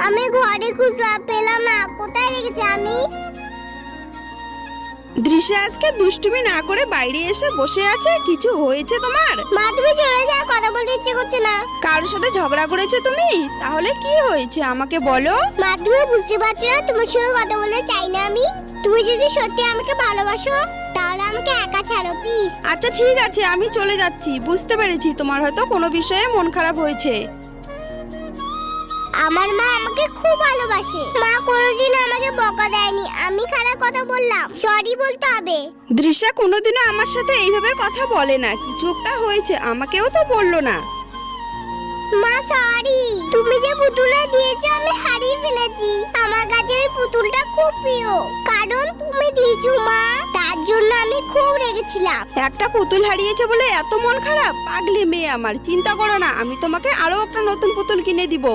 আমি ঘরে খুঁজলাম, পেলাম না। কোথায় রেখেছি আমি? দৃশ্যা আজকে দুষ্টুমি না করে বাইরে এসে বসে আছে। কিছু হয়েছে তোমার? মা তুমি চলে যাও, কথা বলতে ইচ্ছে করছে না। কারোর সাথে ঝগড়া করেছো তুমি? তাহলে কি হয়েছে আমাকে বলো। মা তুমি বুঝতে পারছো না, তোমার সঙ্গে কথা বলতে চাই না আমি। তুমি যদি সত্যি আমাকে ভালোবাসো তাহলে আমাকে একা ছাড়ো প্লিজ। আচ্ছা ঠিক আছে, আমি চলে যাচ্ছি। বুঝতে পেরেছি তোমার হয়তো কোনো বিষয়ে মন খারাপ হয়েছে। আমার মা আমাকে খুব ভালোবাসে। মা কোনোদিন আমাকে বকা দেয়নি। আমি খারাপ কথা বললাম, সরি বলতে হবে। দৃশ্যা কোনোদিনও আমার সাথে এইভাবে কথা বলে না। কিছু একটা হয়েছে, আমাকেও তো বললো না। মা সরি। তুমি যে পুতুলটা দিয়েছো আমি হারিয়ে ফেলেছি। আমার কাছে ওই পুতুলটা খুব প্রিয়, কারণ তুমি দিয়েছো মা। তার জন্য আমি খুব রেগেছিলাম। একটা পুতুল হারিয়েছে বলে এত মন খারাপ? পাগলি মেয়ে আমার। চিন্তা করো না, আমি তোমাকে আরো একটা নতুন পুতুল কিনে দিব।